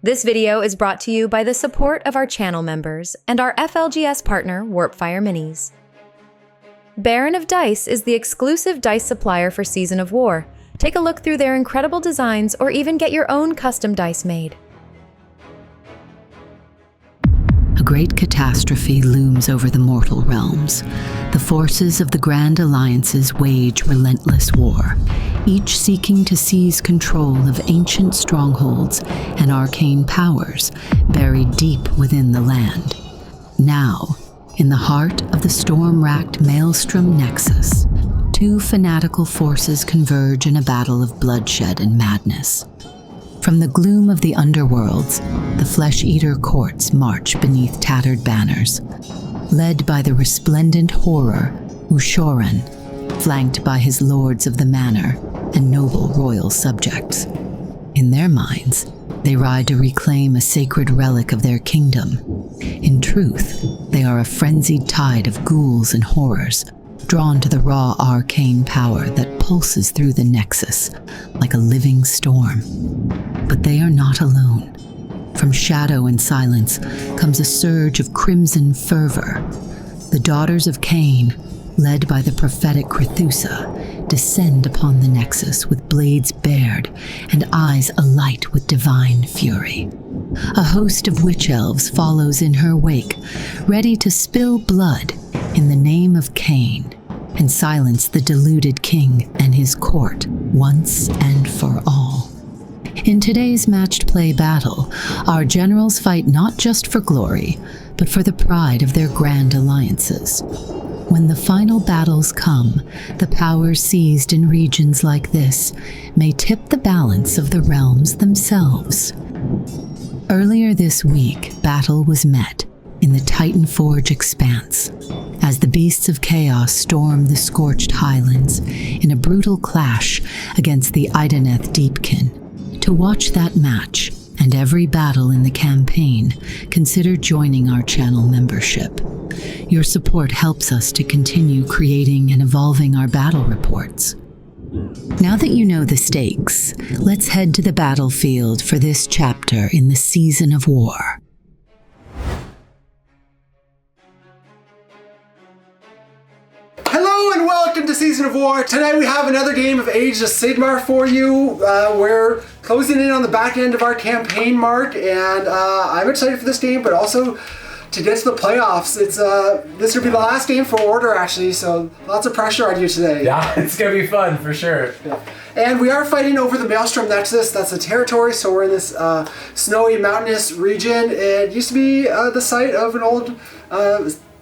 This video is brought to you by the support of our channel members and our FLGS partner, Warpfire Minis. Baron of Dice is the exclusive dice supplier for Season of War. Take a look through their incredible designs or even get your own custom dice made. A great catastrophe looms over the mortal realms. The forces of the Grand Alliances wage relentless war, each seeking to seize control of ancient strongholds and arcane powers buried deep within the land. Now, in the heart of the storm-racked Maelstrom Nexus, two fanatical forces converge in a battle of bloodshed and madness. From the gloom of the underworlds, the flesh-eater courts march beneath tattered banners, led by the resplendent horror, Ushoran, flanked by his lords of the manor and noble royal subjects. In their minds, they ride to reclaim a sacred relic of their kingdom. In truth, they are a frenzied tide of ghouls and horrors, drawn to the raw arcane power that pulses through the Nexus like a living storm. But they are not alone. From shadow and silence comes a surge of crimson fervor. The Daughters of Khaine, led by the prophetic Krethusa, descend upon the Nexus with blades bared and eyes alight with divine fury. A host of witch elves follows in her wake, ready to spill blood in the name of Khaine and silence the deluded king and his court once and for all. In today's matched play battle, our generals fight not just for glory, but for the pride of their grand alliances. When the final battles come, the powers seized in regions like this may tip the balance of the realms themselves. Earlier this week, battle was met in the Titanforge expanse, as the beasts of chaos stormed the scorched highlands in a brutal clash against the Ideneth Deepkin. To watch that match and every battle in the campaign, consider joining our channel membership. Your support helps us to continue creating and evolving our battle reports. Now that you know the stakes, let's head to the battlefield for this chapter in the Season of War. Hello and welcome to Season of War. Tonight we have another game of Age of Sigmar for you. We're closing in on the back end of our campaign mark, and I'm excited for this game, but also to get to the playoffs. It's this will be the last game for Order, actually, so lots of pressure on you today. Yeah, it's gonna be fun for sure. Yeah. And we are fighting over the Maelstrom Nexus. That's the territory, so we're in this snowy, mountainous region. It used to be the site of an old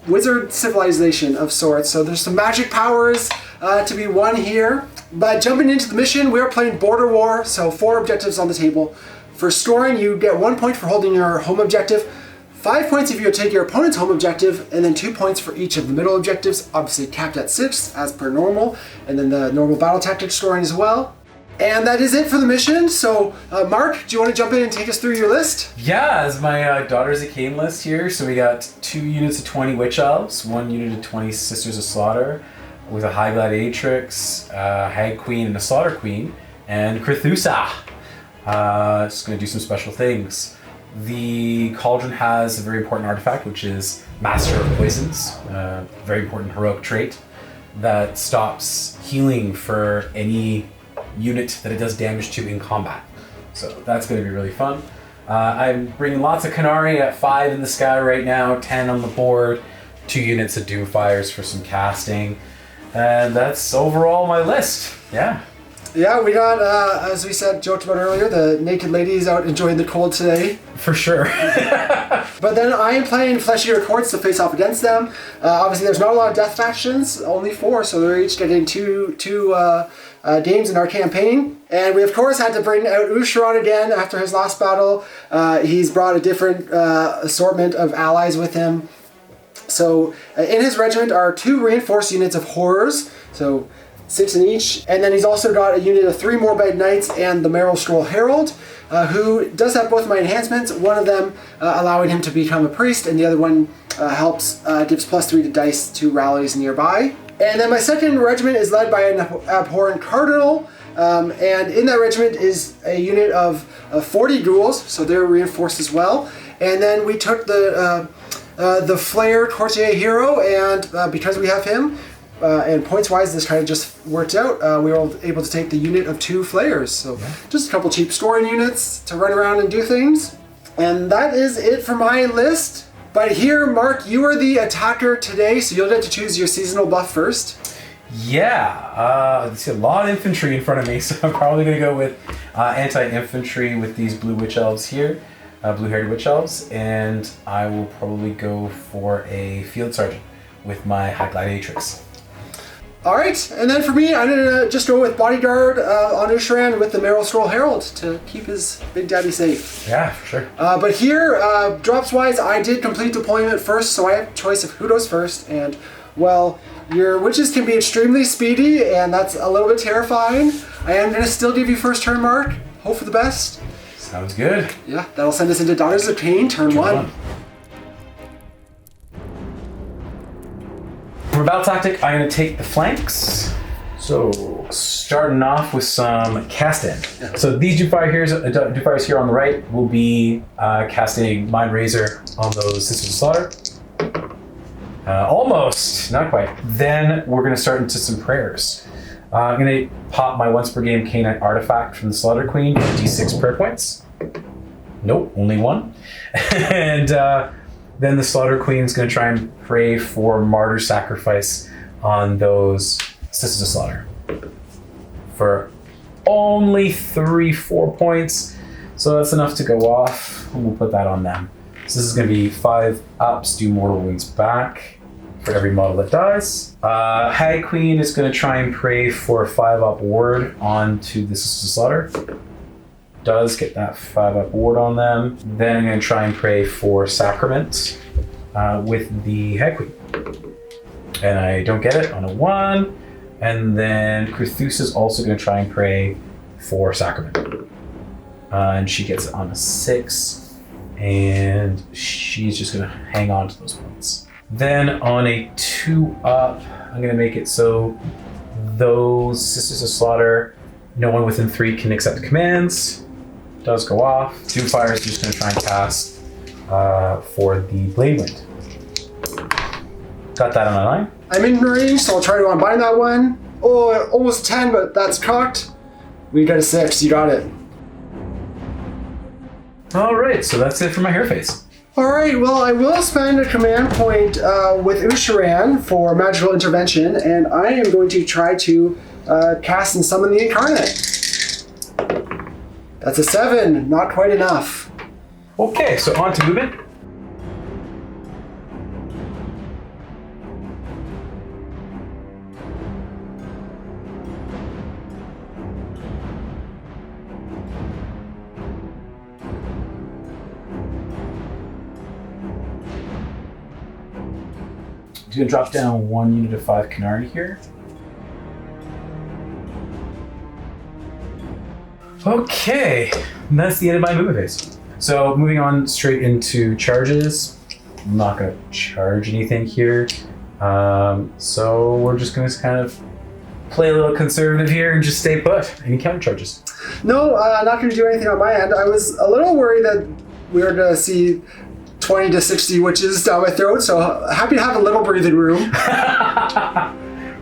wizard civilization of sorts, so there's some magic powers to be won here. But jumping into the mission, we are playing Border War, so 4 objectives on the table. For scoring, you get 1 point for holding your home objective, 5 points if you take your opponent's home objective, and then 2 points for each of the middle objectives, obviously capped at 6 as per normal, and then the normal battle tactic scoring as well. And that is it for the mission. So, Mark, do you want to jump in and take us through your list? Yeah, as my Daughters of Khaine list here. So we got 2 units of 20 Witch Elves, 1 unit of 20 Sisters of Slaughter, with a High Gladiatrix, Hag Queen, and a Slaughter Queen, and Krethusa. Just going to do some special things. The Cauldron has a very important artifact, which is Master of Poisons, a very important heroic trait that stops healing for any unit that it does damage to in combat. So that's going to be really fun. I'm bringing lots of Khanari at 5 in the sky right now, 10 on the board, 2 units of Doomfires for some casting, and that's overall my list. Yeah. Yeah, we got, as we said, joked about earlier, the naked ladies out enjoying the cold today. For sure. But then I am playing Flesh-Eater Courts to face off against them. Obviously, there's not a lot of death factions, only 4, so they're each getting two games in our campaign. And we, of course, had to bring out Ushoran again after his last battle. He's brought a different assortment of allies with him. So in his regiment are 2 reinforced units of horrors, so 6 in each. And then he's also got a unit of 3 Morbid Knights and the Merrill Scroll Herald, who does have both my enhancements, one of them allowing him to become a priest, and the other one gives +3 to dice to rallies nearby. And then my second regiment is led by an abhorrent cardinal, And in that regiment is a unit of 40 ghouls, so they're reinforced as well. And then we took the Flair Courtier hero, and because we have him, and points-wise, this kind of just worked out. We were able to take the unit of 2 Flayers, so just a couple cheap scoring units to run around and do things. And that is it for my list. But here, Mark, you are the attacker today, so you'll get to choose your seasonal buff first. Yeah, I see a lot of infantry in front of me, so I'm probably going to go with anti-infantry with these blue witch elves here, blue-haired witch elves, and I will probably go for a field sergeant with my high gladiatrix. All right, and then for me, I'm gonna just go with bodyguard on Usharan with the Merrill Scroll Herald to keep his big daddy safe. Yeah, for sure. But here, drops-wise, I did complete deployment first, so I have a choice of who goes first, and, well, your witches can be extremely speedy, and that's a little bit terrifying. I am going to still give you first turn, Mark. Hope for the best. Sounds good. Yeah, that'll send us into Daughters of Khaine, turn 1. For battle tactic, I'm going to take the flanks. So, starting off with some cast-in. Yeah. So these Dufires here on the right will be casting Mind Razor on those Sisters of Slaughter. Almost, not quite. Then we're going to start into some prayers. I'm going to pop my once per game Canine artifact from the Slaughter Queen, D6 prayer points. Nope, only 1. And then the Slaughter Queen's going to try and pray for martyr sacrifice on those Sisters of Slaughter for only 3-4 points. So that's enough to go off, and we'll put that on them. So this is going to be 5 ups, do mortal wounds back for every model that dies. Hag Queen is going to try and pray for a 5-up ward onto the Sisters of Slaughter. Does get that 5-up ward on them. Then I'm going to try and pray for Sacrament with the Hag Queen. And I don't get it on a 1. And then Cruthus is also going to try and pray for Sacrament. And she gets it on a 6. And she's just going to hang on to those points. Then on a 2-up, I'm going to make it so those Sisters of Slaughter, no one within 3 can accept commands. Does go off. Dufire is just going to try and cast for the Blade Wind. Got that on a 9. I'm in range, so I'll try to unbind that one. Oh, almost 10, but that's cocked. We got a 6. You got it. All right, so that's it for my hair face. All right, well, I will spend a command point with Usharan for magical intervention, and I am going to try to cast and summon the Incarnate. That's a 7, not quite enough. Okay, so on to movement. He's going to drop down 1 unit of 5 Canary here. Okay, and that's the end of my movement phase. So moving on straight into charges. I'm not going to charge anything here. So we're just going to kind of play a little conservative here and just stay put. Any counter charges? No, not going to do anything on my end. I was a little worried that we were going to see 20 to 60 witches down my throat, so happy to have a little breathing room.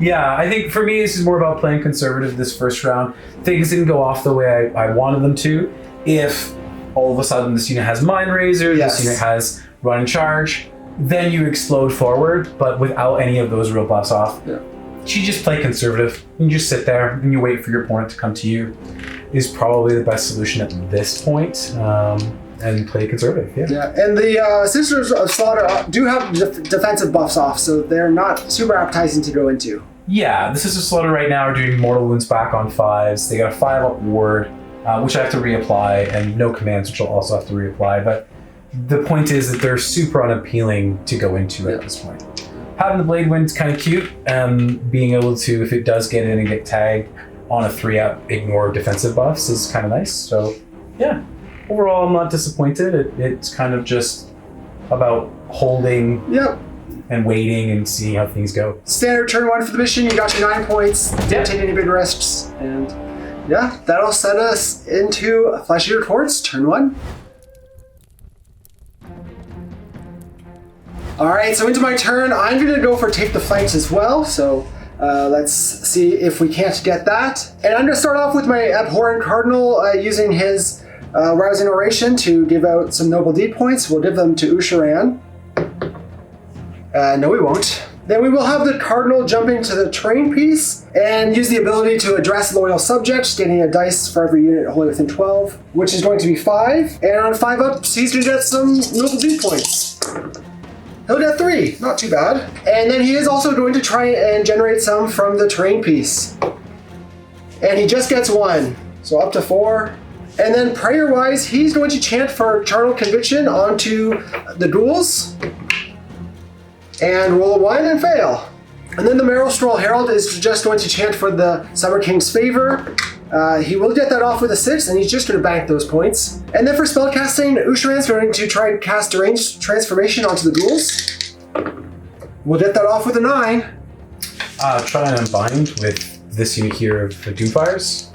Yeah, I think for me this is more about playing conservative this first round. Things didn't go off the way I wanted them to. If all of a sudden this unit has Mind Razor, yes, this unit has Run and Charge, then you explode forward, but without any of those real buffs off. Yeah. You just play conservative, and you just sit there and you wait for your opponent to come to you is probably the best solution at this point. And play conservative, yeah. Yeah, and the Sisters of Slaughter do have defensive buffs off, so they're not super appetizing to go into. Yeah, the Sisters of Slaughter right now are doing mortal wounds back on 5s. They got a 5-up ward, which I have to reapply, and no commands, which I'll also have to reapply. But the point is that they're super unappealing to go into at this point. Having the Blade Wind's kind of cute, being able to, if it does get in and get tagged on a 3-up, ignore defensive buffs is kind of nice. So, yeah. Overall, I'm not disappointed. It's kind of just about holding and waiting and seeing how things go. Standard turn 1 for the mission. You got your 9 points. Didn't take any big risks. And Yeah, that'll set us into Flesh-Eater Hordes, turn 1. Alright, so into my turn, I'm going to go for Take the Flanks as well, so let's see if we can't get that. And I'm going to start off with my Abhorrent Cardinal using his Rousing Oration to give out some Noble Deed points. We'll give them to Usharan. No, we won't. Then we will have the Cardinal jump into the Terrain piece and use the ability to address loyal subjects, getting a dice for every unit wholly within 12, which is going to be 5. And on 5 up, he's going to get some Noble Deed points. He'll get 3, not too bad. And then he is also going to try and generate some from the Terrain piece. And he just gets 1, so up to 4. And then prayer-wise, he's going to chant for Charnel Conviction onto the Ghouls. And roll a 1 and fail. And then the Maelstrom Herald is just going to chant for the Summer King's favor. He will get that off with a 6, and he's just going to bank those points. And then for spellcasting, Usharan's going to try and cast Deranged Transformation onto the Ghouls. We'll get that off with a 9. Try and unbind with this unit here of the Doomfires.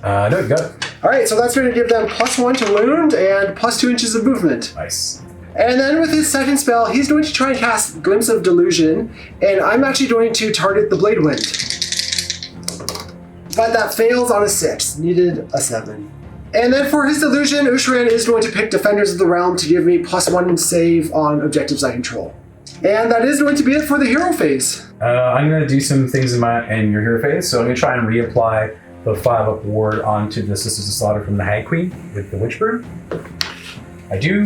No, you got it. Alright, so that's going to give them +1 to wound and +2 inches of movement. Nice. And then with his second spell, he's going to try and cast Glimpse of Delusion, and I'm actually going to target the Blade Wind. But that fails on a 6, needed a 7. And then for his Delusion, Usharan is going to pick Defenders of the Realm to give me +1 save on objectives I control. And that is going to be it for the hero phase. I'm going to do some things in your hero phase, so I'm going to try and reapply the 5-up ward onto the Sisters of Slaughter from the Hag Queen with the Witch Brew. I do.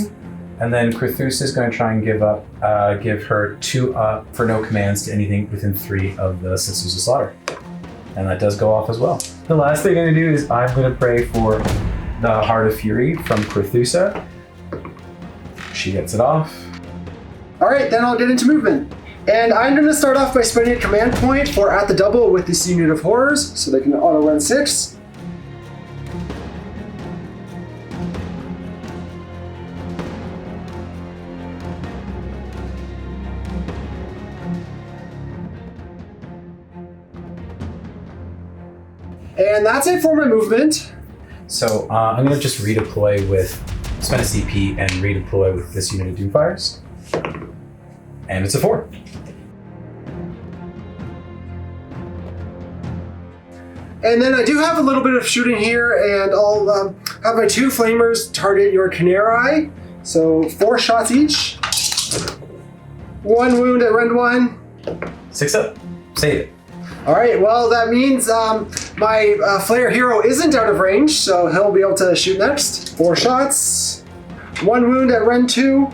And then Krathus is going to try and give her 2 up for no commands to anything within 3 of the Sisters of Slaughter. And that does go off as well. The last thing I'm going to do is I'm going to pray for the Heart of Fury from Krathusa. She gets it off. Alright, then I'll get into movement. And I'm going to start off by spending a command point for At the Double with this unit of Horrors, so they can auto-run 6. And that's it for my movement. So I'm going to just redeploy spend a CP and redeploy with this unit of Doomfires. And it's a 4. And then I do have a little bit of shooting here, and I'll have my 2 flamers target your Canary. So 4 shots each. 1 wound at rend 1. 6 up. Save it. Alright, well that means my Flare hero isn't out of range, so he'll be able to shoot next. 4 shots. 1 wound at rend 2.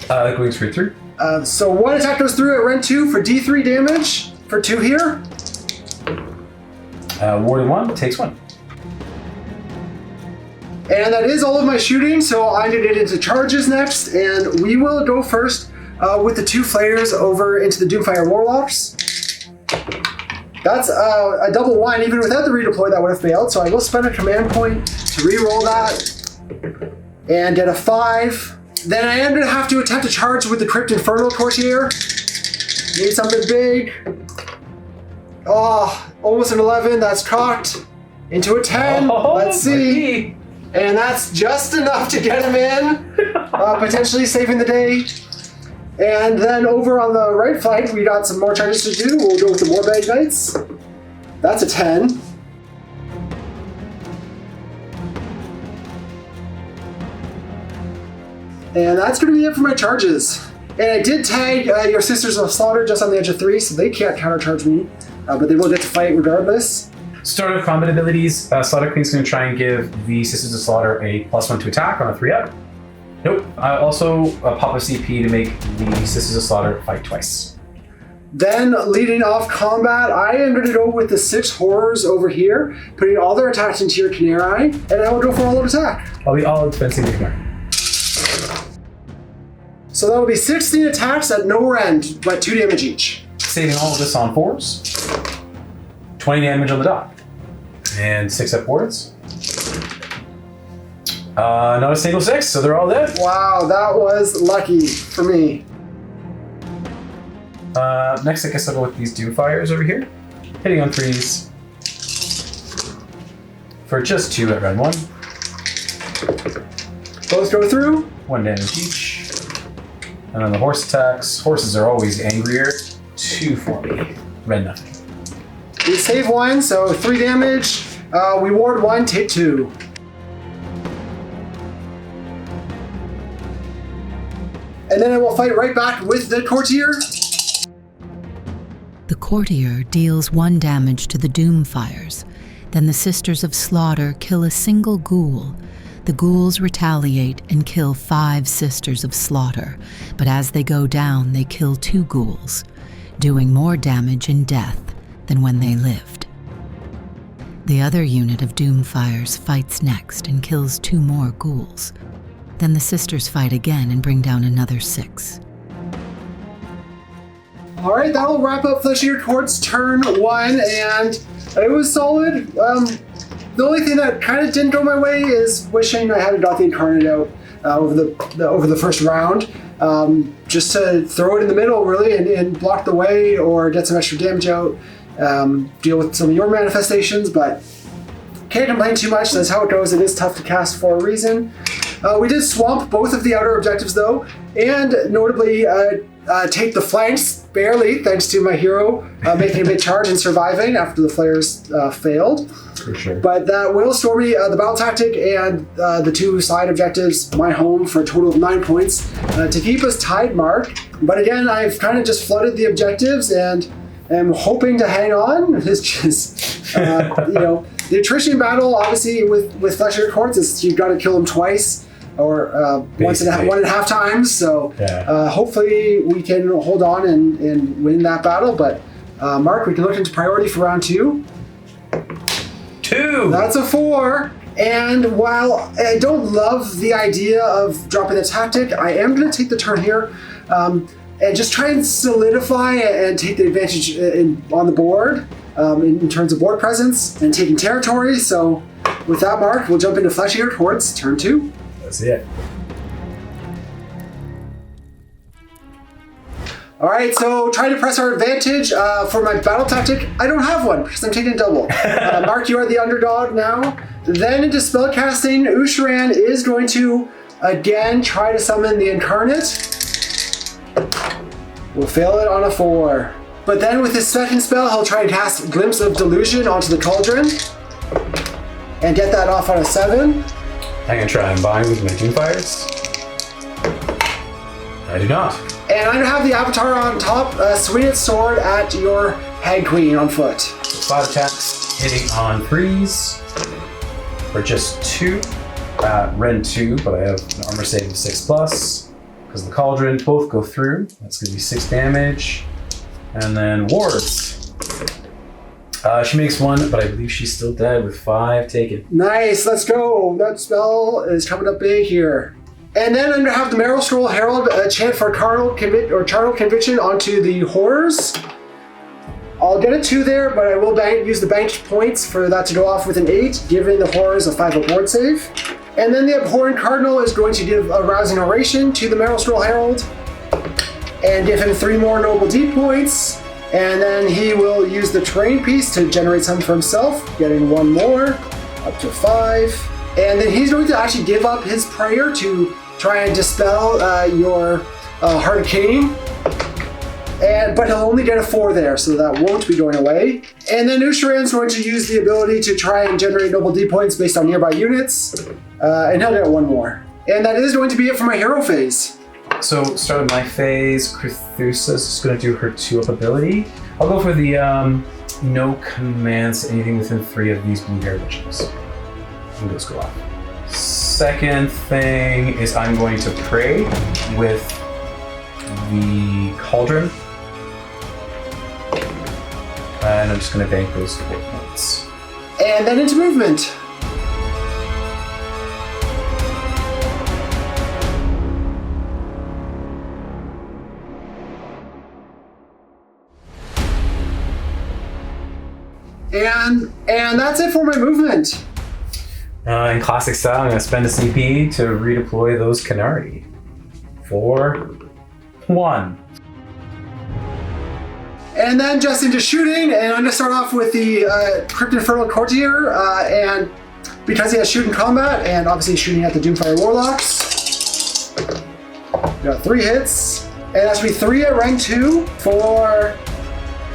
Going straight through. So 1 attack goes through at rend 2 for D3 damage. For 2 here. Ward 1 takes 1. And that is all of my shooting, so I'm going to get into charges next, and we will go first with the 2 flayers over into the Doomfire Warlocks. That's a double 1, even without the redeploy that would have failed, so I will spend a command point to re-roll that, and get a 5. Then I am going to have to attempt to charge with the Crypt Infernal Courtier. Need something big. Oh, almost an 11, that's cocked. Into a 10, let's see. And that's just enough to get him in, potentially saving the day. And then over on the right flank, we got some more charges to do. We'll go with the Warbag Knights. That's a 10. And that's going to be it for my charges. And I did tag your Sisters of Slaughter just on the edge of 3, so they can't countercharge me, but they will get to fight regardless. Start of combat abilities. Slaughter Queen's going to try and give the Sisters of Slaughter a +1 to attack on a 3-up. Nope. I also pop a CP to make the Sisters of Slaughter fight twice. Then, leading off combat, I am going to go with the 6 Horrors over here, putting all their attacks into your Canary, and I will go for all-out attack. I'll be all defensive the Canary. So that will be 16 attacks at no rend, but 2 damage each. Saving all of this on 4s. 20 damage on the dot. And 6-up wards. Not a single 6, so they're all dead. Wow, that was lucky for me. Next, I guess I'll go with these Doomfires over here. Hitting on 3s. for just 2 at round 1. Both go through. 1 damage each. And then the horse attacks. Horses are always angrier. 2 for me. Red nothing. We save 1, so 3 damage. We ward 1, take 2. And then I will fight right back with the courtier. The courtier deals 1 damage to the Doomfires. Then the Sisters of Slaughter kill a single ghoul. The ghouls retaliate and kill 5 Sisters of Slaughter, but as they go down, they kill 2 ghouls, doing more damage and death than when they lived. The other unit of Doomfires fights next and kills 2 more ghouls. Then the sisters fight again and bring down another 6. All right, that'll wrap up Flesh Eater Court's turn 1, and it was solid. The only thing that kind of didn't go my way is wishing I had got the Incarnate out over the first round, just to throw it in the middle really and block the way or get some extra damage out, deal with some of your manifestations, but can't complain too much. That's how it goes. It is tough to cast for a reason. We did swamp both of the outer objectives though, and notably take the flanks barely, thanks to my hero making a big charge and surviving after the flares failed. For sure. But that will store me the battle tactic and the 2 side objectives, my home, for a total of 9 points to keep us tied, Mark. But again, I've kind of just flooded the objectives and am hoping to hang on. It's just, the attrition battle, obviously, with Flesh Eater Courts is you've got to kill them twice. Or 1.5 times. So hopefully we can hold on and win that battle. But Mark, we can look into priority for round 2. 2! That's a 4. And while I don't love the idea of dropping the tactic, I am going to take the turn here and just try and solidify and take the advantage on the board in terms of board presence and taking territory. So with that, Mark, we'll jump into Flesh Eater Courts, turn 2. That's it. All right, so try to press our advantage. For my battle tactic, I don't have one because I'm taking double. Mark, you are the underdog now. Then into spellcasting, Usharan is going to again try to summon the Incarnate. We'll fail it on a 4. But then with his second spell, he'll try and cast Glimpse of Delusion onto the Cauldron and get that off on a 7. I'm going to try and bind with my Doomfires. I do not. And I'm going to have the Avatar on top, swing its sword at your Hag Queen on foot. 5 attacks, hitting on 3s. For just 2. Ren 2, but I have an armor save of 6+. Because the Cauldron both go through. That's going to be 6 damage. And then wards. She makes 1, but I believe she's still dead with 5 taken. Nice, let's go. That spell is coming up big here. And then I'm going to have the Maelstrom Herald chant for charnel conviction onto the horrors. I'll get a 2 there, but I will use the banked points for that to go off with an 8, giving the horrors a 5 board save. And then the Abhorrent Cardinal is going to give a rousing oration to the Maelstrom Herald and give him 3 more noble deed points. And then he will use the terrain piece to generate some for himself, getting 1 more, up to 5. And then he's going to actually give up his prayer to try and dispel your Heart of Cain. But he'll only get a 4 there, so that won't be going away. And then Usharan's going to use the ability to try and generate noble D points based on nearby units. And he'll get 1 more. And that is going to be it for my hero phase. So, start of my phase, Crethusa is just going to do her 2-up ability. I'll go for the no commands to anything within 3 of these blue hair witches. And those go off. Second thing is I'm going to pray with the Cauldron. And I'm just going to bank those 4 points. And then into movement. And that's it for my movement. In classic style, I'm going to spend a CP to redeploy those Canary. 4, 1. And then just into shooting, and I'm going to start off with the Crypt Infernal Courtier, and because he has shooting combat and obviously shooting at the Doomfire Warlocks. Got 3 hits. And that should be 3 at rank 2 for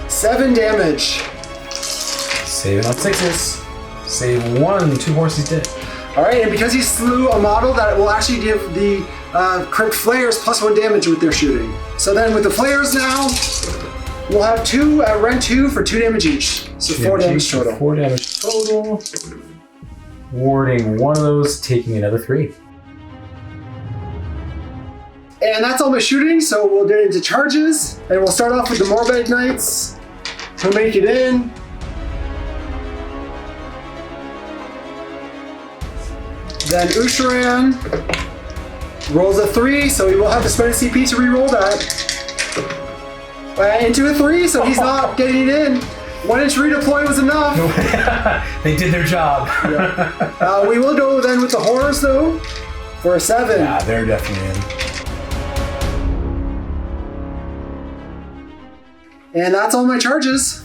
7 damage. Saving on 6s. Save 1, 2 horses dead. Alright, and because he slew a model, that will actually give the Crypt Flayers +1 damage with their shooting. So then with the Flayers now, we'll have 2 at rank 2 for 2 damage each. So 4 damage total. 4 damage total. Warding 1 of those, taking another 3. And that's all my shooting, so we'll get into charges. And we'll start off with the Morbid Knights. Who'll make it in. Then Usharan rolls a 3, so he will have to spend a CP to reroll that. Into a 3, so he's not getting it in. 1-inch redeploy was enough. They did their job. Yeah. We will go then with the Horrors, though, for a 7. Yeah, they're definitely in. And that's all my charges.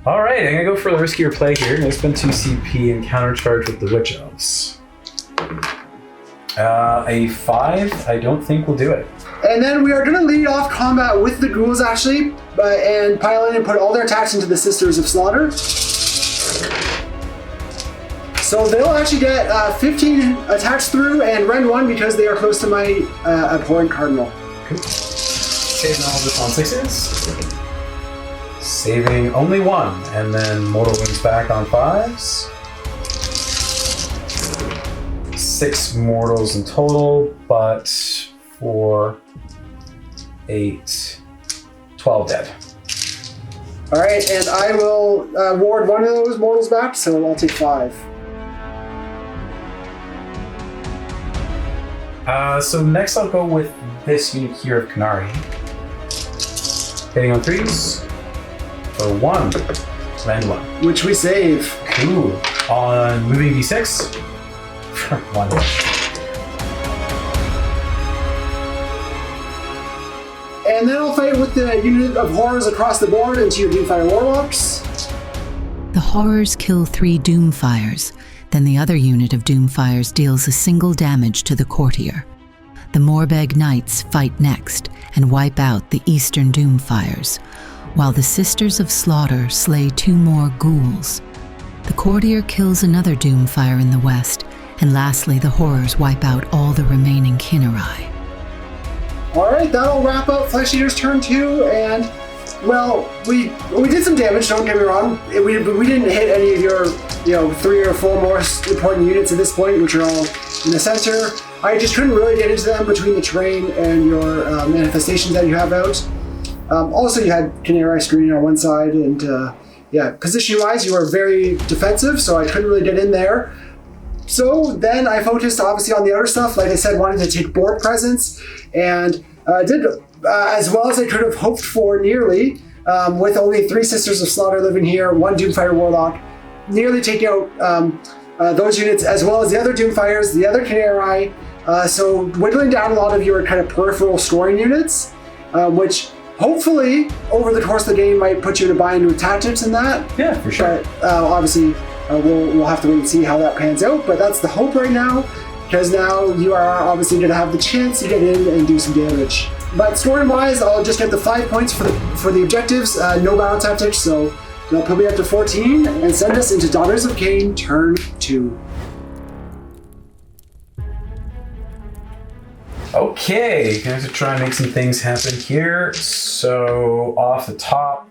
All right, I'm gonna go for the riskier play here. I'm gonna spend 2 CP and countercharge with the Witch Elves. A 5, I don't think will do it. And then we are going to lead off combat with the Ghouls, actually, and pile in and put all their attacks into the Sisters of Slaughter. So they'll actually get 15 attacks through and rend 1 because they are close to my abhorrent Cardinal. Cool. Saving all this on 6s. Saving only 1, and then Mortal Wounds back on 5s. 6 mortals in total, but 4, 8, 12 dead. Alright, and I will ward 1 of those mortals back, so I'll take 5. So next I'll go with this unit here of Khanari. Hitting on 3s for 1, land 1. Which we save. Cool. On moving d6 for 1. And then I'll fight with the unit of Horrors across the board into your Doomfire Warlocks. The Horrors kill 3 Doomfires, then the other unit of Doomfires deals a single damage to the Courtier. The Morbeg Knights fight next and wipe out the Eastern Doomfires, while the Sisters of Slaughter slay 2 more Ghouls. The Courtier kills another Doomfire in the west, and lastly the Horrors wipe out all the remaining Khinari. Alright, that'll wrap up Flesh Eater's turn 2, and, well, we did some damage, don't get me wrong. We didn't hit any of your, 3 or 4 most important units at this point, which are all in the center. I just couldn't really get into them between the terrain and your manifestations that you have out. Also, you had Khinari screening on one side, and position-wise, you were very defensive, so I couldn't really get in there. So then I focused obviously on the other stuff. Like I said, wanted to take board presence, and did as well as I could have hoped for nearly, with only 3 Sisters of Slaughter living here, 1 Doomfire Warlock, nearly taking out those units as well as the other Doomfires, the other Khinari, so whittling down a lot of your kind of peripheral scoring units, which hopefully over the course of the game might put you in a bind with tactics and that. Yeah, for sure. But obviously we'll have to wait and see how that pans out, but that's the hope right now, because now you are obviously going to have the chance to get in and do some damage. But scoring-wise, I'll just get the 5 points for the objectives, no battle tactics, so that'll put me up to 14 and send us into Daughters of Khaine turn 2. Okay, going to try and make some things happen here. So off the top,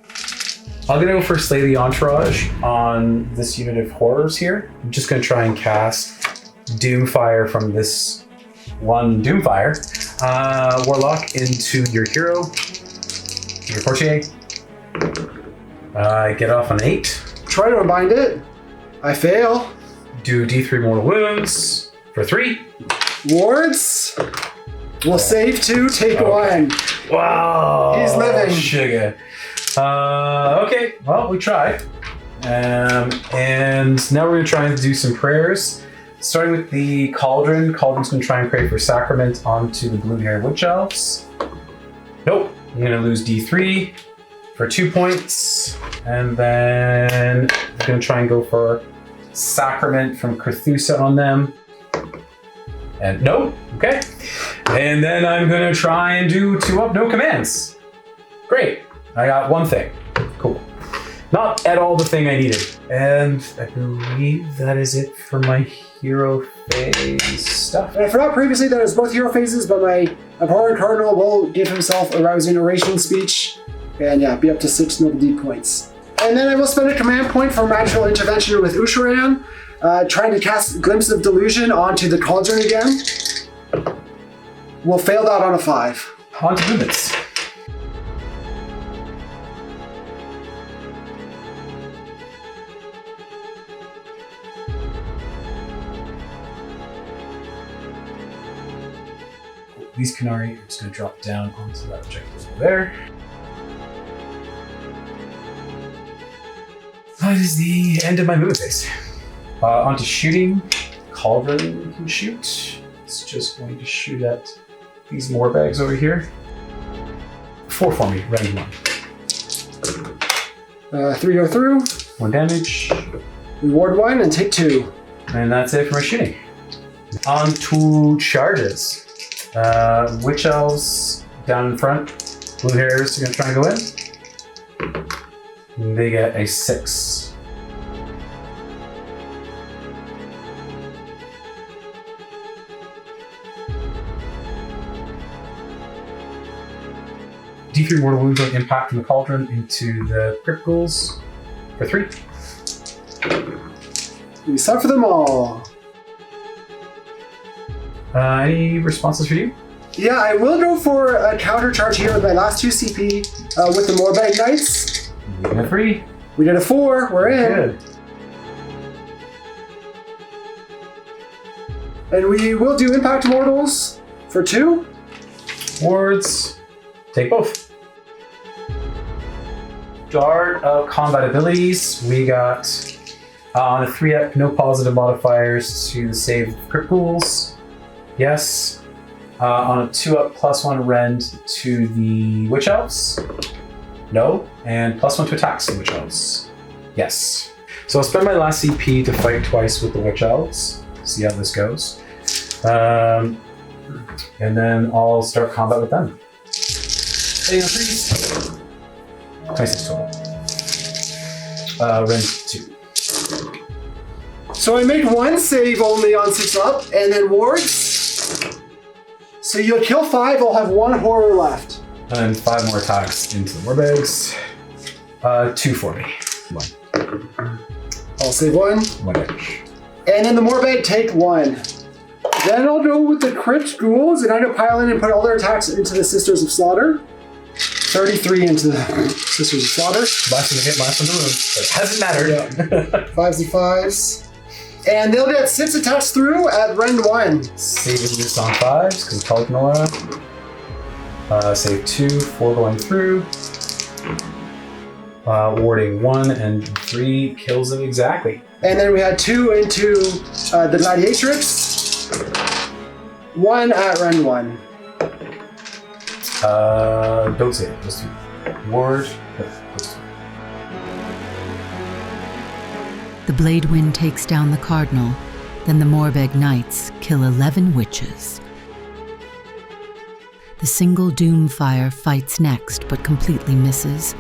I'm gonna go for Slay the Entourage on this unit of Horrors here. I'm just gonna try and cast Doomfire from this one Doomfire Warlock into your hero, your Courtier. I get off on 8. Try to unbind it. I fail. Do D3 mortal wounds for 3. Wards. We'll save 2, take 1. Wow. He's living. Sugar. Okay, well, we tried. And now we're going to try and do some prayers. Starting with the Cauldron. Cauldron's going to try and pray for Sacrament onto the blue-haired Witch Elves. Nope. I'm going to lose D3 for 2 points. And then I'm going to try and go for Sacrament from Carthusa on them. And no, okay. And then I'm gonna try and do 2-up, no commands. Great, I got one thing. Cool. Not at all the thing I needed. And I believe that is it for my hero phase stuff. And I forgot previously that it was both hero phases, but my abhorrent cardinal will give himself a rousing oration speech, and yeah, be up to 6 noble deed points. And then I will spend a command point for magical intervention with Usharan, trying to cast Glimpse of Delusion onto the cauldron again. We'll fail that on a 5. On to movements. These Canary are just going to drop down onto that objective over there. That is the end of my movement phase. Onto shooting. Cauldron can shoot. It's just going to shoot at these more bags over here. 4 for me, ready 1. 3 go through. 1 damage. Reward 1 and take 2. And that's it for my shooting. On to charges. Witch Elves down in front. Blue hairs are going to try and go in. They get a 6. D3 mortal wounds on impact from the cauldron into the crypt ghouls for 3. We suffer them all. Any responses for you? Yeah, I will go for a counter charge here with my last 2 CP with the Morbag Knights. We did a 3. We did a 4. We're in. Good. And we will do Impact Mortals for 2. Wards, take both. Dart of combat abilities. We got on a 3-up, no positive modifiers to the save crypt ghouls. Yes. On a 2-up, +1 rend to the Witch Elves. No. And +1 to attacks to the Witch Elves. Yes. So I'll spend my last CP to fight twice with the Witch Elves. See how this goes. And then I'll start combat with them. Hey, please. 26 total. Rend 2. So I make 1 save only on 6-up, and then wards. So you'll kill 5, I'll have 1 horror left. And then 5 more attacks into the warbags. 2 for me. 1. I'll save 1. 1 damage. And then the Morbag take 1. Then I'll go with the Crypt Ghouls, and I'm going to pile in and put all their attacks into the Sisters of Slaughter. 33 into the Sisters of Slaughter. Last one to hit, last one to wound. It hasn't mattered. Yeah. 5s and 5s. And they'll get 6 attacks through at rend 1. Saving this on 5s, because called Nora. Save 2, 4 going through. Warding 1 and 3 kills them exactly. And then we had 2 into the Gladiatrix. 1 at rend 1. Don't save it, just 2. Ward, plus 2. The Blade Wind takes down the Cardinal, then the Morbeg Knights kill 11 witches. The single Doomfire fights next but completely misses.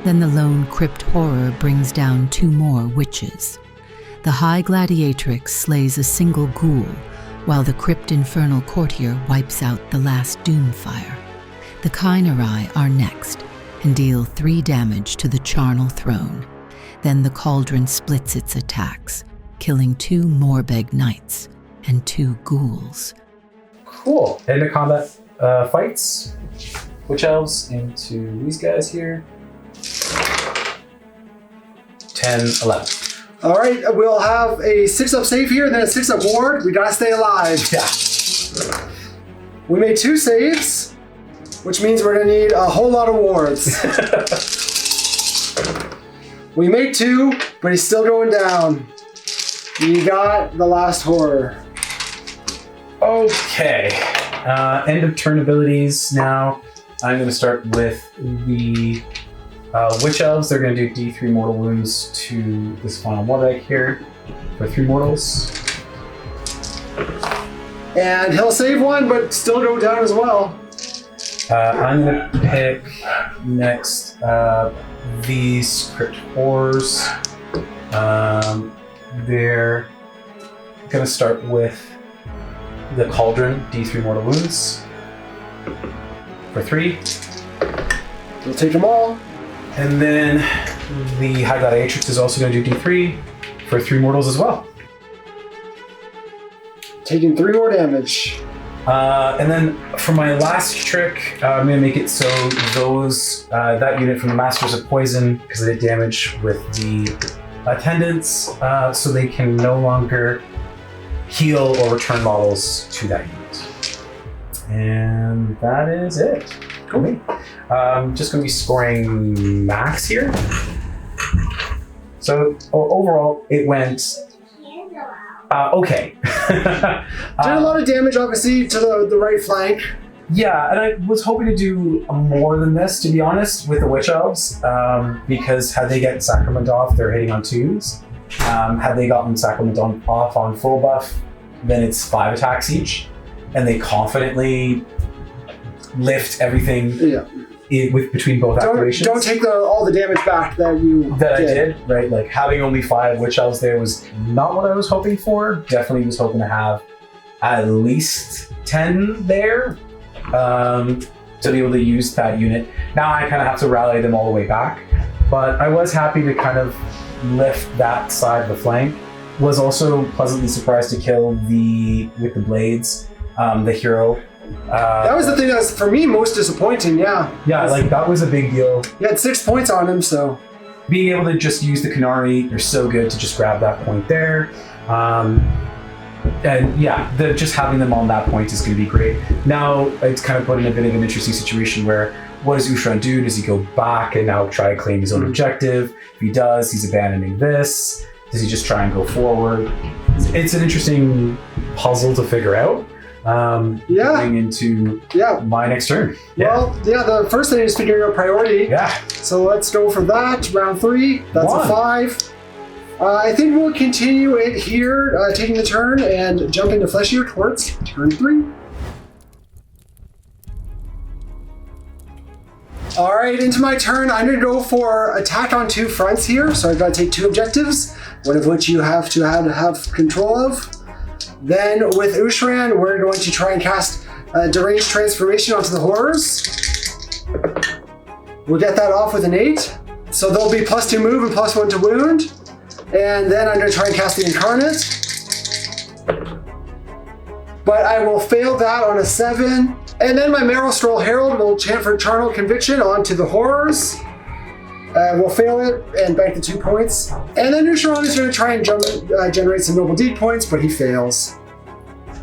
Then the lone Crypt Horror brings down 2 more witches. The High Gladiatrix slays a single ghoul, while the Crypt Infernal Courtier wipes out the last Doomfire. The Kainerai are next, and deal 3 damage to the Charnel Throne. Then the Cauldron splits its attacks, killing 2 Morbeg Knights and 2 ghouls. Cool. End of combat fights. Witch Elves into these guys here. 10, 11. All right, we'll have a 6-up save here, and then a 6-up ward. We gotta stay alive. Yeah. We made 2 saves, which means we're gonna need a whole lot of wards. We made 2, but he's still going down. You got the last horror. Okay. End of turn abilities now. I'm going to start with the Witch Elves, they're going to do D3 mortal wounds to this final Morbeg here for 3 mortals. And he'll save one, but still go down as well. I'm going to pick next these Crypt Horrors. They're going to start with the Cauldron, D3 mortal wounds for 3. We'll take them all. And then the High Gladiatrix is also going to do D3 for 3 mortals as well. Taking 3 more damage. And then for my last trick, I'm going to make it so those that unit from the Masters of Poison, because they did damage with the attendants, so they can no longer heal or return models to that unit. And that is it. Cool. I'm just going to be scoring max here. So overall, it went okay. Did a lot of damage, obviously, to the right flank. Yeah, and I was hoping to do more than this, to be honest, with the Witch Elves, because had they get Sacrament off, they're hitting on 2s. Had they gotten Sacrament off on full buff, then it's 5 attacks each, and they confidently lift everything between both activations. Don't take all the damage back that I did, right? Like having only 5 Witch Elves there was not what I was hoping for. Definitely was hoping to have at least 10 there. To be able to use that unit. Now I kind of have to rally them all the way back, but I was happy to kind of lift that side of the flank. Was also pleasantly surprised to kill with the blades, the hero. That was the thing that was, for me, most disappointing, yeah. Yeah, like that was a big deal. He had 6 points on him, so. Being able to just use the Canary, they're so good to just grab that point there. And yeah, just having them on that point is going to be great. Now, it's kind of put in a bit of an interesting situation where, what does Ushran do? Does he go back and now try to claim his own objective? If he does, he's abandoning this. Does he just try and go forward? It's an interesting puzzle to figure out. Going into my next turn. Well, the first thing is figuring out priority. Yeah. So let's go for that. Round 3. That's 1. A 5. I think we'll continue it here, taking the turn and jump into Fleshier towards turn 3. All right, into my turn. I'm going to go for attack on 2 fronts here. So I've got to take 2 objectives, one of which you have to have control of. Then with Ushran, we're going to try and cast Deranged Transformation onto the Horrors. We'll get that off with an 8. So there'll be +2 move and +1 to wound. And then I'm going to try and cast the Incarnate. But I will fail that on a 7. And then my Maelstrom Herald will chant for Charnel Conviction onto the Horrors. We'll fail it and bank the 2 points. And then Ushran is going to try and generate some Noble Deed points, but he fails.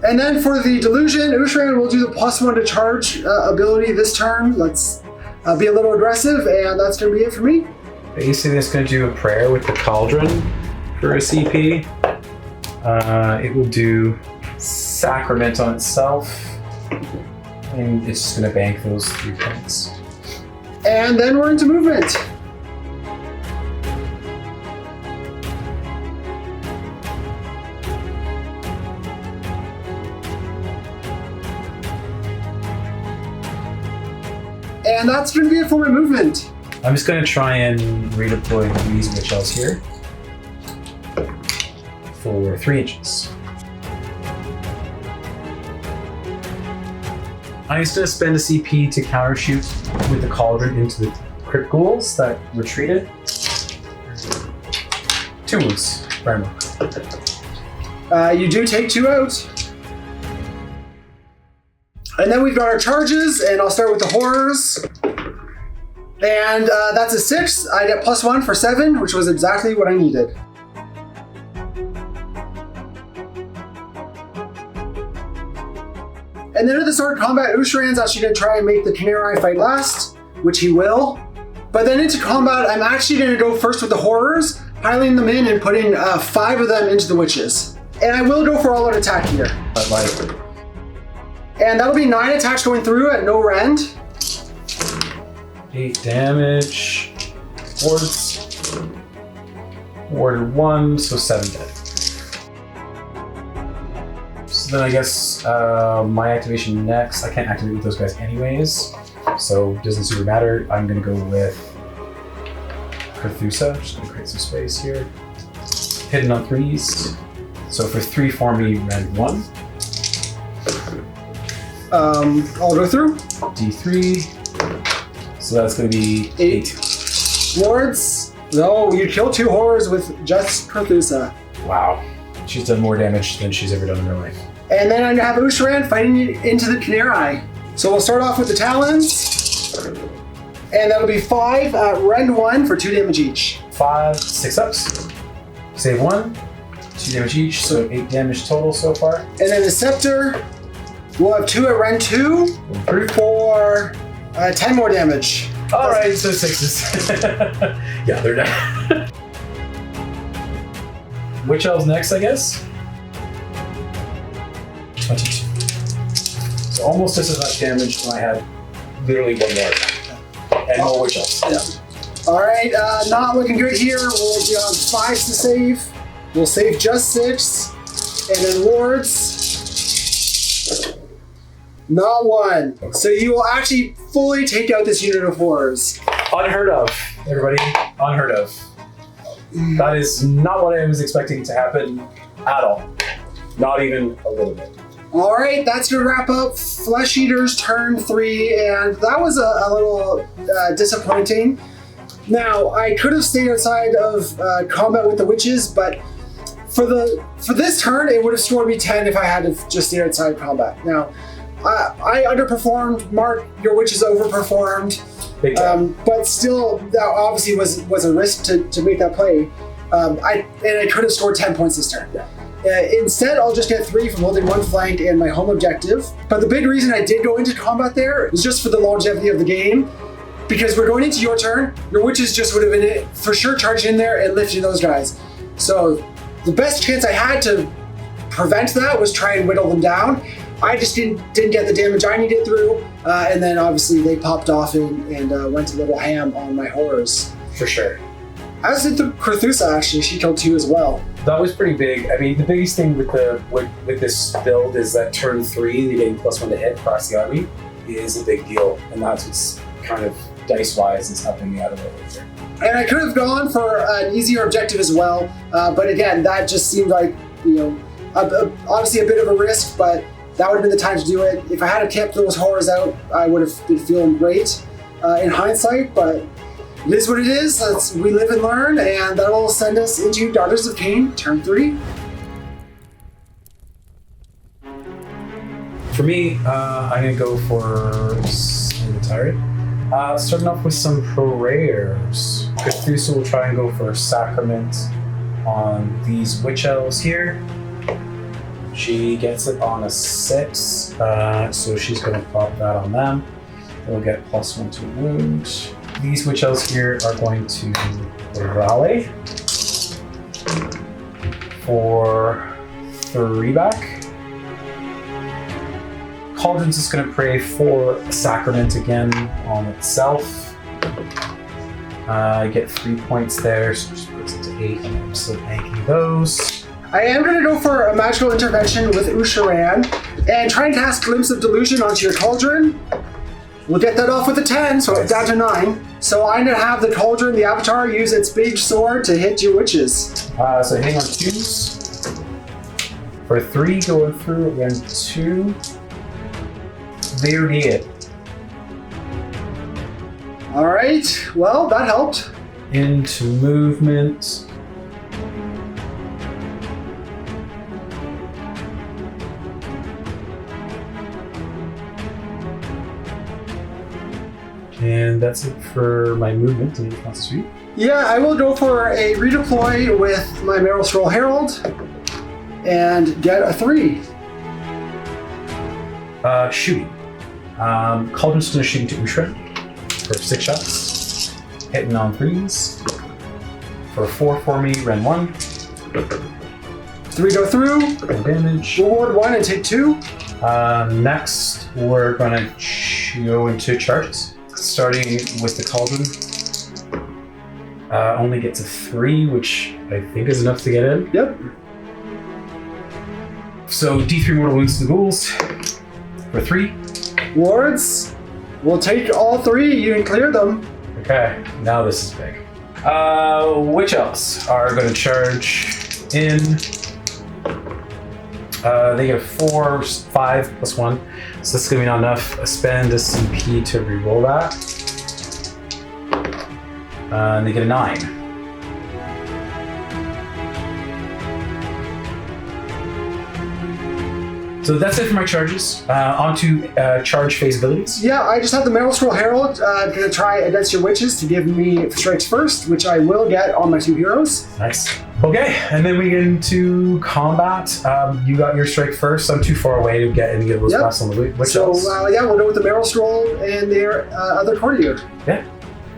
And then for the Delusion, Ushran will do the +1 to charge ability this turn. Let's be a little aggressive, and that's going to be it for me. Basically, it's going to do a prayer with the Cauldron for a CP. It will do Sacrament on itself, and it's just going to bank those 3 points. And then we're into movement. And that's going to be it for my movement. I'm just going to try and redeploy these Witch Elves here for 3 inches. I'm just going to spend a CP to countershoot with the Cauldron into the Crypt Ghouls that retreated. 2 wounds, Primark. You do take 2 out. And then we've got our charges, and I'll start with the Horrors. And that's a 6. I get +1 for 7, which was exactly what I needed. And then at the start of combat, Ushran's actually going to try and make the Canary fight last, which he will. But then into combat, I'm actually going to go first with the Horrors, piling them in and putting 5 of them into the Witches. And I will go for all-out attack here. But like... And that'll be 9 attacks going through at no rend. 8 damage. wards. Warded 1, so 7 dead. So then I guess my activation next. I can't activate with those guys anyways, so it doesn't super matter. I'm gonna go with Carthusa. Just gonna create some space here. Hidden on 3s. So for 3 for me, rend 1. I'll go through. D3. So that's gonna be 8. Wards. No, you killed 2 horrors with just Carthusa. Wow. She's done more damage than she's ever done in her life. And then I have Usharan fighting into the Canary. So we'll start off with the Talons. And that'll be 5 at rend 1 for 2 damage each. 5, 6 ups. Save 1. 2 damage each, so 8 damage total so far. And then the Scepter, we'll have 2 at rend 2 for 10 more damage. Alright, so 6s. Yeah, they're dead. Witch Elves next, I guess? 22. So almost just as much damage when I had literally 1 more attack. And more Witch Elves. Yeah. Alright, not looking good here. We'll be on 5s to save. We'll save just 6. And then wards. Not 1. So you will actually fully take out this unit of horrors. Unheard of, everybody. Unheard of. That is not what I was expecting to happen at all. Not even a little bit. Alright, that's going to wrap up Flesh Eater's turn 3, and that was a little disappointing. Now, I could have stayed outside of combat with the witches, but for this turn, it would have scored me 10 if I had to just stay outside combat. Now, I underperformed. Mark, your witches overperformed. But still, that obviously was a risk to make that play. I could have scored 10 points this turn. Instead, I'll just get 3 from holding 1 flank and my home objective. But the big reason I did go into combat there was just for the longevity of the game. Because we're going into your turn, your witches just would have been for sure charged in there and lifting those guys. So the best chance I had to prevent that was try and whittle them down. I just didn't get the damage I needed through, and then obviously they popped off and went a little ham on my horrors. For sure. As did the Carthusa, actually. She killed 2 as well. That was pretty big. I mean, the biggest thing with this build is that turn 3, you're getting +1 to hit across the army, is a big deal, and that's what's kind of dice-wise is helping me out a little bit here. And I could have gone for an easier objective as well, but again, that just seemed like, obviously a bit of a risk, but that would have been the time to do it. If I had kept those horrors out, I would have been feeling great in hindsight, but it is what it is. We live and learn, and that will send us into Daughters of Khaine, turn 3. For me, I'm going to go for Sanitary. Starting off with some prayers. Carthusa will try and go for a Sacrament on these Witch Elves here. She gets it on a 6, so she's going to pop that on them. They'll get +1 to wound. These Witch Elves here are going to rally for 3 back. Cauldron's just going to pray for a Sacrament again on itself. I get 3 points there, so just puts it to 8, and I'm still banking those. I am going to go for a magical intervention with Usharan and try and cast Glimpse of Delusion onto your Cauldron. We'll get that off with a 10, so it's down to 9. So I'm going to have the Cauldron, the Avatar, use its big sword to hit your witches. So hitting on 2s. For 3, going through again 2. There it. Alright, well, that helped. Into movement. And that's it for my movement. Any response to you? Yeah, I will go for a redeploy with my Maelstrom Herald and get a 3. Shooting. Cauldron's going to shoot into Ushra for 6 shots. Hitting on 3s. For 4 for me, rend 1. 3 go through. No damage. Reward 1 and take 2. Next, we're going to go into charges. Starting with the Cauldron. Only gets a 3, which I think is enough to get in. Yep. So D3 mortal wounds to the ghouls for 3. Wards, we'll take all 3. You can clear them. Okay, now this is big. Witch elves are going to charge in. They get a 4, 5 plus 1. So this is going to be not enough. Spend a CP to reroll that. And they get a 9. So that's it for my charges. On to charge phase abilities. Yeah, I just have the Maelstrom Herald going to try against your witches to give me strikes first, which I will get on my 2 heroes. Nice. Okay, and then we get into combat. You got your strike first. I'm too far away to get any of those passes on the witch elves. So yeah, we'll go with the Maelstrom and their other courtier. Yeah.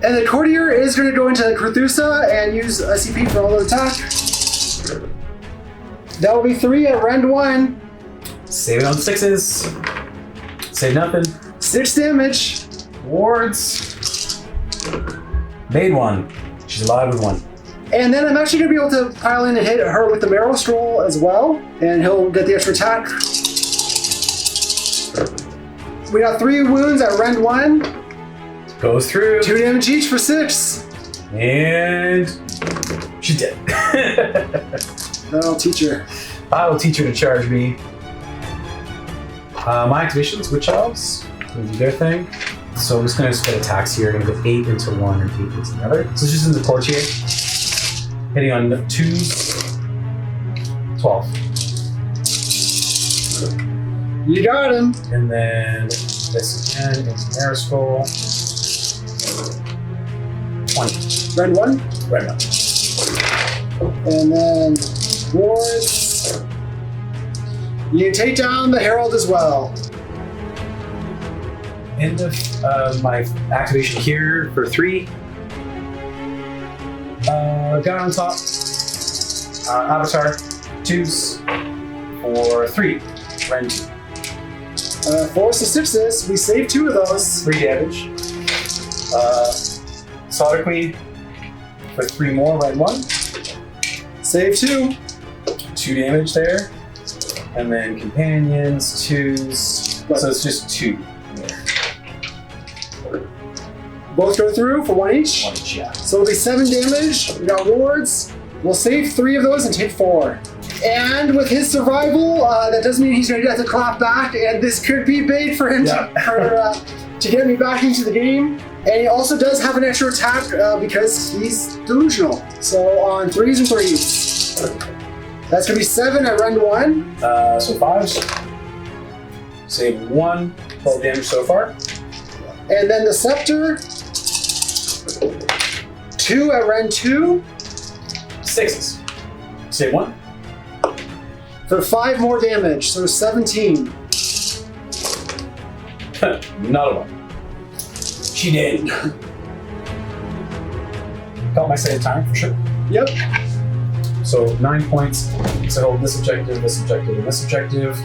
And the courtier is going to go into Cruthusa and use a CP for all the attack. That will be 3 at rend 1. Save it on 6s. Save nothing. 6 damage. Wards. Made 1. She's alive with 1. And then I'm actually going to be able to pile in and hit her with the Marrow Stroll as well. And he'll get the extra attack. We got 3 wounds at rend 1. Goes through. 2 damage each for 6. And she's dead. That'll teach her. I'll teach her to charge me. My activations, Witch Elves, gonna do their thing. So I'm just gonna split attacks here. I'm gonna go 8 into one and 8 into the other. So it's just in the courtier. Hitting on 2s. 12. You got him. And then this again into Mariscal. 20. Rend 1. Right now. And then wards. You take down the Herald as well. End of my activation here for 3. Guy on top. Avatar. 2s for 3. Rend 2. 4s to 6s. We save 2 of those. 3 damage. Slaughter Queen for 3 more. Rend 1. Save 2. 2 damage there. And then companions, 2s. So it's just 2. Both go through for 1 each. 1 each, yeah. So it'll be 7 damage. We got wards. We'll save 3 of those and take 4. And with his survival, that does mean he's going to have to clap back, and this could be bait for him to get me back into the game. And he also does have an extra attack because he's delusional. So on 3s and 3s. That's going to be 7 at rend 1. So 5s. Save 1. 12 damage so far. And then the Scepter. 2 at rend 2. 6s. Save 1. For 5 more damage, so 17. Not a 1. She did. Got my save time for sure. Yep. So 9 points. So hold this objective, this objective, and this objective.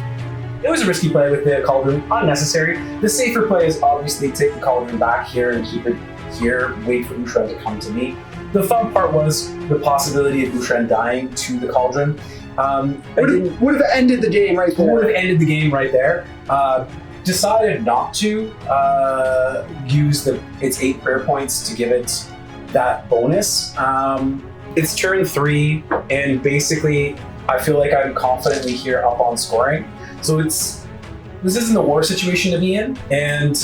It was a risky play with the Cauldron, unnecessary. The safer play is obviously take the Cauldron back here and keep it here, wait for Ushren to come to me. The fun part was the possibility of Ushren dying to the Cauldron. Would have ended the game right there. Would have ended the game right there. Decided not to use its 8 prayer points to give it that bonus. It's turn 3, and basically I feel like I'm confidently here up on scoring. So this isn't the worst situation to be in, and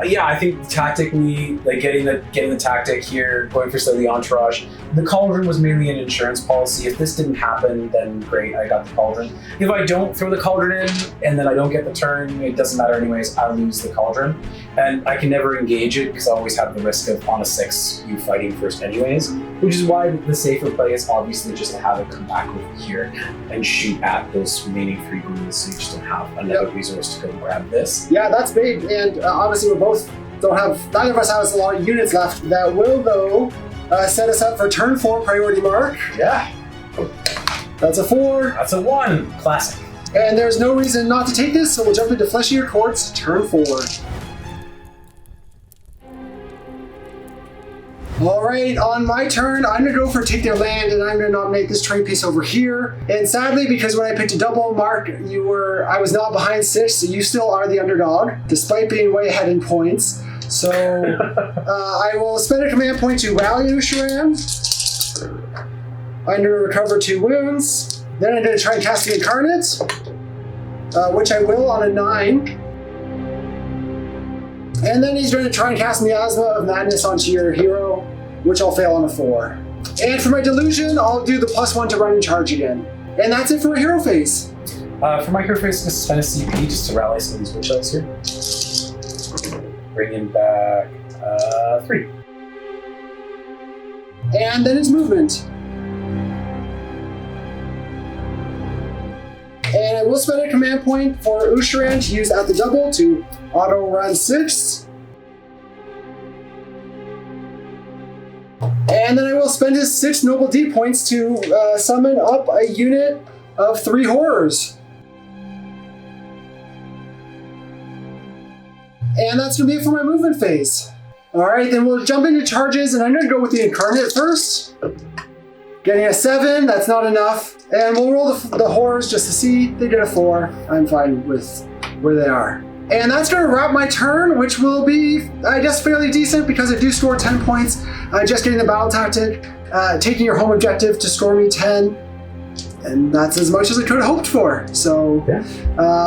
yeah, I think tactically, like getting the tactic here, going for the entourage. The Cauldron was mainly an insurance policy. If this didn't happen, then great, I got the Cauldron. If I don't throw the Cauldron in and then I don't get the turn, it doesn't matter anyways. I lose the Cauldron, and I can never engage it because I always have the risk of on a 6 you fighting first anyways. Which is why the safer play is obviously just to have it come back over here and shoot at those remaining 3 ghouls, so you just don't have another resource to go grab this. Yeah, that's big, and obviously we both neither of us has a lot of units left. That will, though, set us up for turn 4 priority mark. Yeah. That's a 4. That's a 1. Classic. And there's no reason not to take this, so we'll jump into Fleshier Courts, turn 4. All right, on my turn, I'm gonna go for take their land, and I'm gonna nominate this terrain piece over here. And sadly, because when I picked a double, Mark, I was not behind 6, so you still are the underdog, despite being way ahead in points. So I will spend a command point to rally Usharan. I'm gonna recover 2 wounds. Then I'm gonna try and cast the Incarnate, which I will on a 9. And then he's going to try and cast Miasma of Madness onto your hero, which I'll fail on a 4. And for my Delusion, I'll do the +1 to run and charge again. And that's it for my hero phase. For my hero phase, just spend a CP just to rally some of these witch elves here. Bringing back 3. And then it's movement. And I will spend a command point for Usharan to use at the double to auto run 6. And then I will spend his 6 noble D points to summon up a unit of 3 horrors. And that's going to be it for my movement phase. Alright, then we'll jump into charges, and I'm going to go with the Incarnate first. Getting a 7, that's not enough. And we'll roll the horrors just to see. They get a 4. I'm fine with where they are. And that's going to wrap my turn, which will be, I guess, fairly decent because I do score 10 points. Just getting the battle tactic, taking your home objective to score me 10. And that's as much as I could have hoped for. So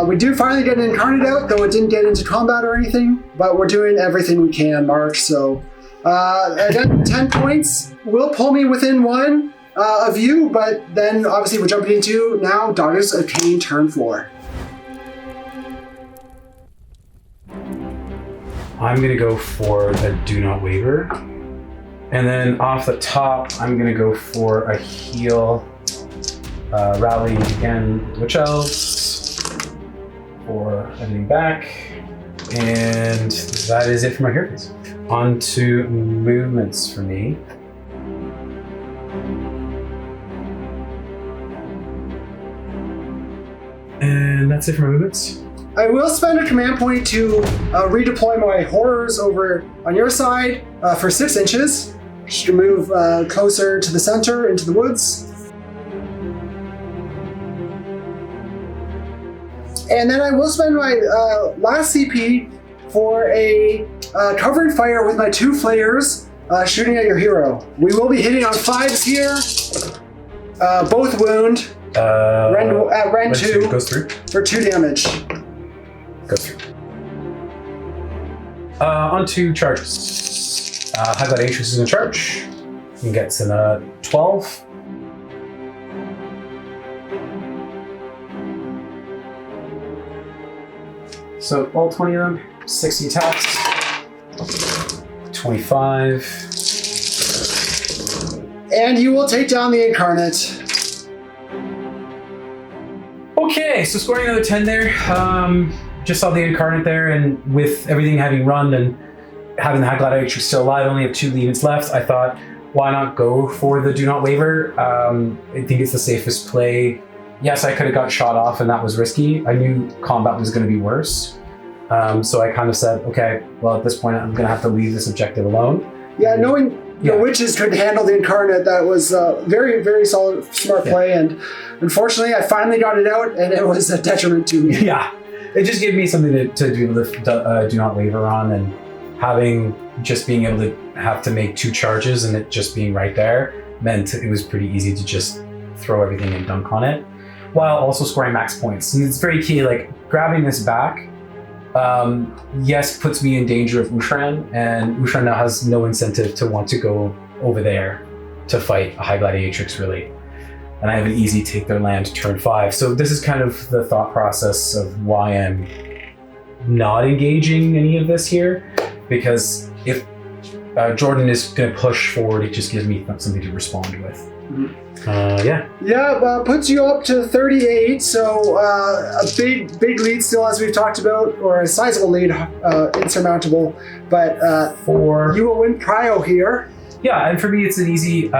we do finally get an Incarnate out, though it didn't get into combat or anything. But we're doing everything we can, Mark. So again, 10 points will pull me within 1 of you. But then obviously we're jumping into now Daughters of Khaine turn 4. I'm going to go for a Do Not Waver. And then off the top, I'm going to go for a heal. Rally again with Witch Elves for everything back. And that is it for my hero phase. On to movements for me. And that's it for my movements. I will spend a command point to redeploy my horrors over on your side for 6 inches. Just to move closer to the center into the woods. And then I will spend my last CP for a covering fire with my 2 flayers shooting at your hero. We will be hitting on 5s here. Both wound. Ren 2 goes through for 2 damage. Goes through. On to charges. High Blood Atrix is in charge. He gets in a 12. So all 20 of them, 60 attacks, 25. And you will take down the Incarnate. Okay, so scoring another 10 there. Just saw the Incarnate there, and with everything having run and having the High Blood Atrix still alive, I only have 2 units left. I thought, why not go for the Do Not Waver? I think it's the safest play. Yes, I could have got shot off and that was risky. I knew combat was going to be worse. So I kind of said, okay, well, at this point, I'm going to have to leave this objective alone. Yeah, knowing the witches could handle the Incarnate, that was very, very solid, smart play. And unfortunately, I finally got it out and it was a detriment to me. Yeah, it just gave me something to do Do Not Waver on, and being able to have to make 2 charges and it just being right there meant it was pretty easy to just throw everything and dunk on it, while also scoring max points. And it's very key, like grabbing this back, yes, puts me in danger of Usharan, and Usharan now has no incentive to want to go over there to fight a High Blood Atrix, really. And I have an easy take their land turn 5. So this is kind of the thought process of why I'm not engaging any of this here, because if Jordan is going to push forward, it just gives me something to respond with. Puts you up to 38, so a big lead still, as we've talked about, or a sizable lead, insurmountable, but you will win prio here. Yeah, and for me it's an easy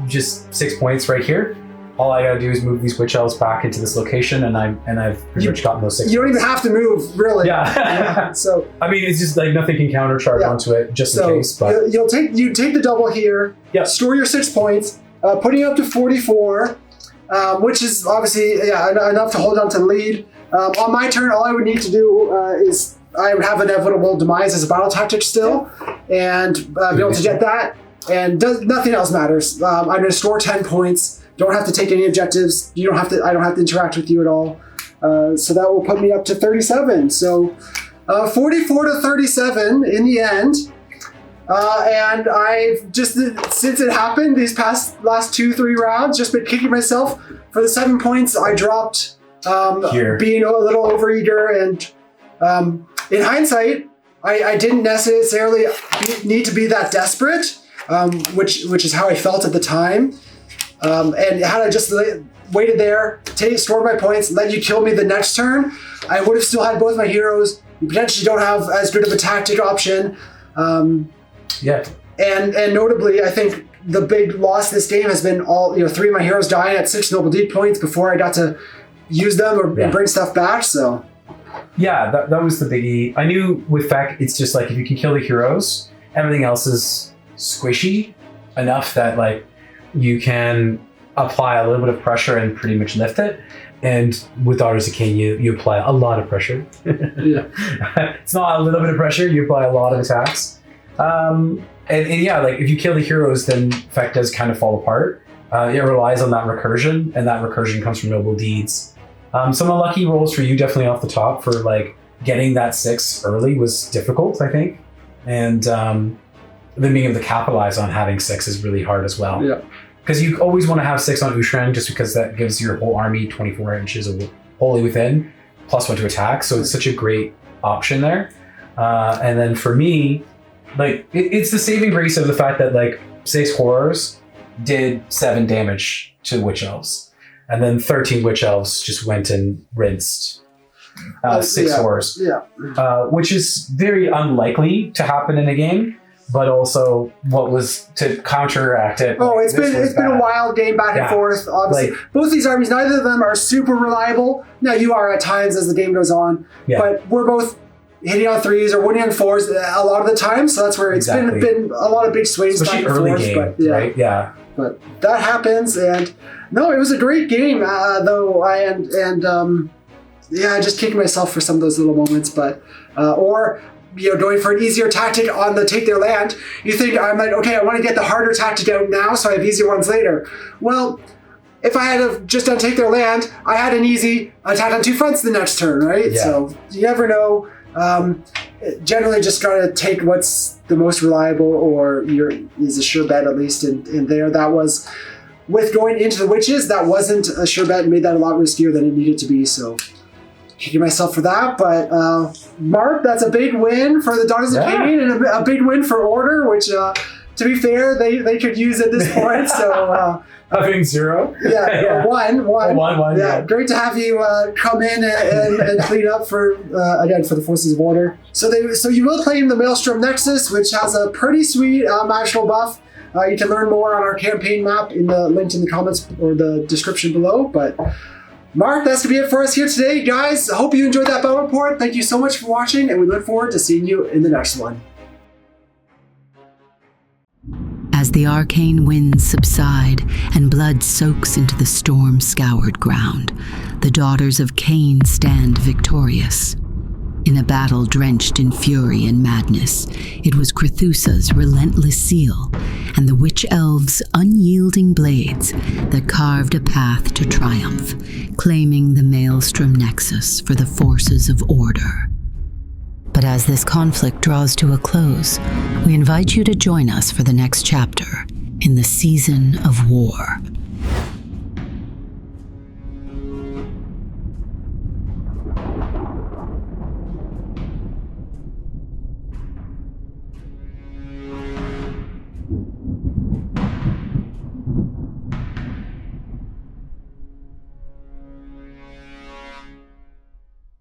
just 6 points right here. all I gotta do is move these witch elves back into this location, and I've pretty much gotten those 6. You don't even have to move, really. Yeah. So I mean, it's just like nothing can countercharge onto it, just in case. But you take the double here. Yep. Store your 6 points, putting you up to 44, which is obviously enough to hold on to the lead. On my turn, all I would need to do is I would have inevitable demise as a battle tactic still, and be able to get that. And nothing else matters. I'm going to store 10 points. Don't have to take any objectives. I don't have to interact with you at all. So that will put me up to 37. So 44 to 37 in the end. And I've just, since it happened, these last 2-3 rounds, just been kicking myself for the 7 points I dropped, being a little overeager. And in hindsight, I didn't necessarily need to be that desperate, which is how I felt at the time. And had I just waited there, stored my points, let you kill me the next turn, I would have still had both my heroes. You potentially don't have as good of a tactic option. And notably, I think the big loss this game has been 3 of my heroes dying at 6 noble deed points before I got to use them and bring stuff back. So yeah, that was the biggie. I knew with Feck, it's just like if you can kill the heroes, everything else is squishy enough that like you can apply a little bit of pressure and pretty much lift it. And with Daughters of Khaine, you apply a lot of pressure. It's not a little bit of pressure, you apply a lot of attacks. And yeah, like if you kill the heroes, then Feck does kind of fall apart. It relies on that recursion, and that recursion comes from noble deeds. Some unlucky rolls for you definitely off the top for like getting that 6 early was difficult, I think. And then being able to capitalize on having 6 is really hard as well. Yeah. Because you always want to have 6 on Ushran, just because that gives your whole army 24 inches of wholly within, +1 to attack. So it's such a great option there. And then for me, like it's the saving grace of the fact that like 6 horrors did 7 damage to witch elves, and then 13 witch elves just went and rinsed 6 horrors. Which is very unlikely to happen in a game. But also, what was to counteract it? Oh, it's been a wild game back and forth. Obviously, both these armies, neither of them are super reliable. Now you are at times as the game goes on, but we're both hitting on 3s or winning on 4s a lot of the time. So that's where it's been a lot of big swings back and early forth. Game, but right? Yeah, but that happens, and no, it was a great game. Though I just kicked myself for some of those little moments, but going for an easier tactic on the take their land. You think, I'm like, okay, I want to get the harder tactic out now so I have easier ones later. Well, if I had just done take their land, I had an easy attack on 2 fronts the next turn, right? Yeah. So you never know. Generally just try to take what's the most reliable or is a sure bet, at least in there. That was, with going into the witches, that wasn't a sure bet and made that a lot riskier than it needed to be, so kicking myself for that. But Mark, that's a big win for the Daughters of Khaine and a big win for Order, which to be fair, they could use at this point. So having 0, one. Yeah, great to have you come in and clean up for the forces of Order. So you will claim the Maelstrom Nexus, which has a pretty sweet magical buff. You can learn more on our campaign map in the link in the comments or the description below. But Mark, that's to be it for us here today, guys. I hope you enjoyed that battle report. Thank you so much for watching, and we look forward to seeing you in the next one. As the arcane winds subside and blood soaks into the storm-scoured ground, the Daughters of Khaine stand victorious. In a battle drenched in fury and madness, it was Crethusa's relentless seal and the Witch Elves' unyielding blades that carved a path to triumph, claiming the Maelstrom Nexus for the forces of Order. But as this conflict draws to a close, we invite you to join us for the next chapter in the Season of War.